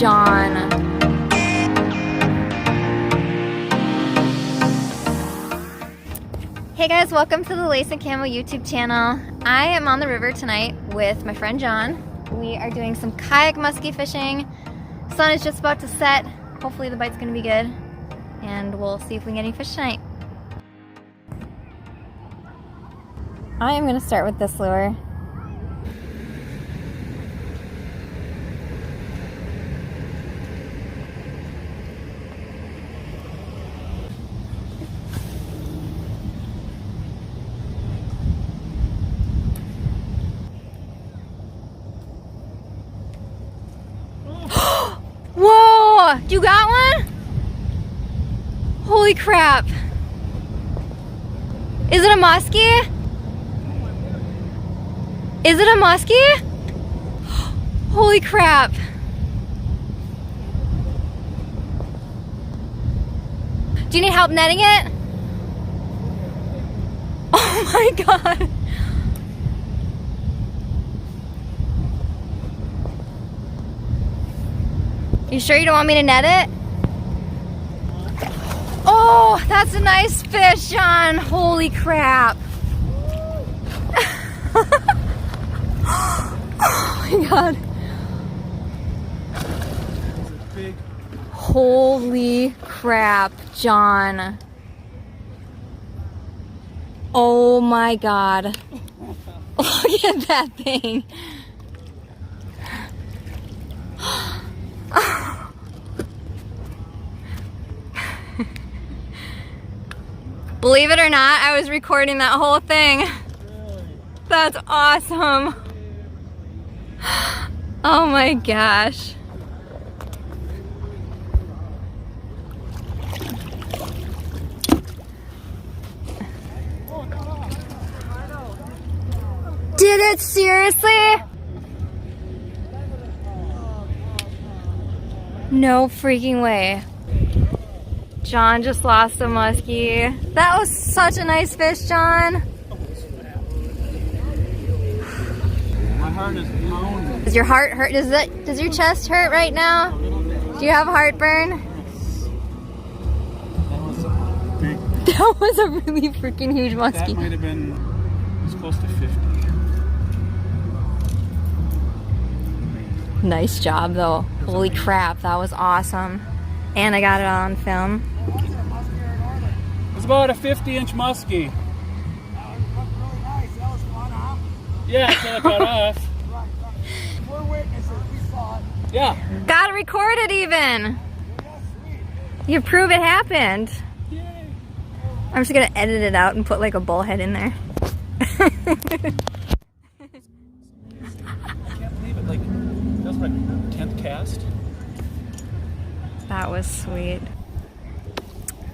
John. Hey guys, welcome to the Lace and Camo YouTube channel. I am on the river tonight with my friend John. We are doing some kayak musky fishing. Sun is just about to set. Hopefully the bite's gonna be good. And we'll see if we can get any fish tonight. I am gonna start with this lure. Whoa! You got one? Holy crap. Is it a musky? Is it a musky? Holy crap. Do you need help netting it? Oh my god. You sure you don't want me to net it? Oh, that's a nice fish, John. Holy crap. Oh my god. Holy crap, John. Oh my god. Look at that thing. Believe it or not, I was recording that whole thing. Really? That's awesome. Oh my gosh. Did it seriously? No freaking way. John just lost a muskie. That was such a nice fish, John. My heart is pounding. Does your heart hurt? Does your chest hurt right now? Do you have heartburn? That was a really freaking huge muskie. That might have been, it was close to 50. Nice job though. Holy crap, that was awesome. And I got it on film. It's about a 50-inch muskie. Yeah, until it got off. We're witnesses, we saw it. Yeah. Gotta record it even. You prove it happened. Yay. I'm just gonna edit it out and put like a bullhead in there. I can't believe it. Like, that was my 10th cast. That was sweet.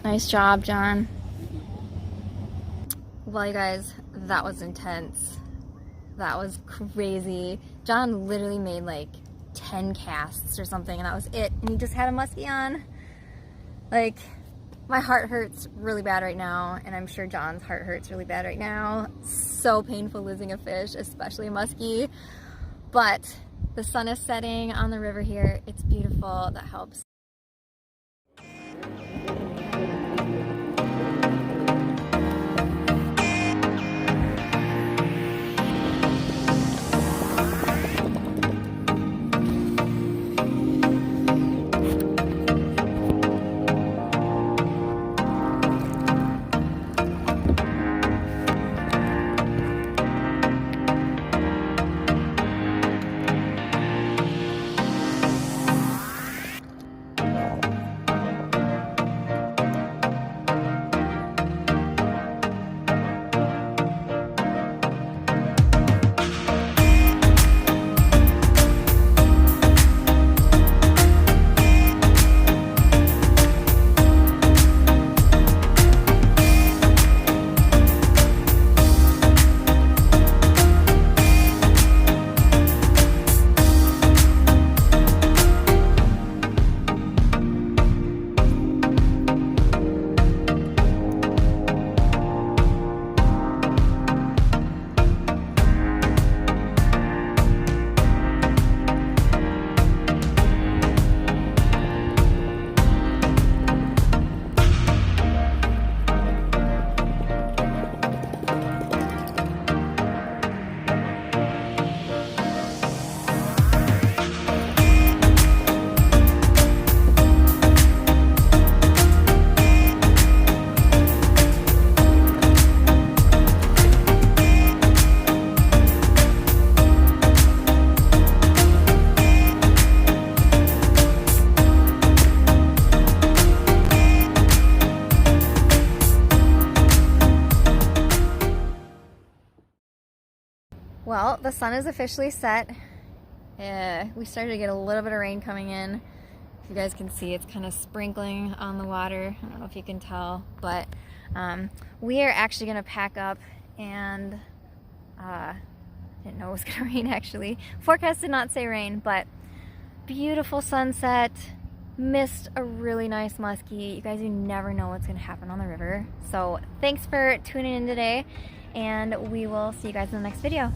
Nice job, John. Well, you guys, that was intense. That was crazy. John literally made like 10 casts or something, and that was it. And he just had a muskie on. Like, my heart hurts really bad right now, and I'm sure John's heart hurts really bad right now. So painful losing a fish, especially a muskie. But the sun is setting on the river here. It's beautiful. That helps. Well, the sun is officially set. We started to get a little bit of rain coming in. You guys can see it's kind of sprinkling on the water. I don't know if you can tell, but we are actually gonna pack up, and didn't know it was gonna rain actually. Forecast did not say rain, but beautiful sunset. Missed a really nice musky. You guys, you never know what's gonna happen on the river. So thanks for tuning in today, and we will see you guys in the next video.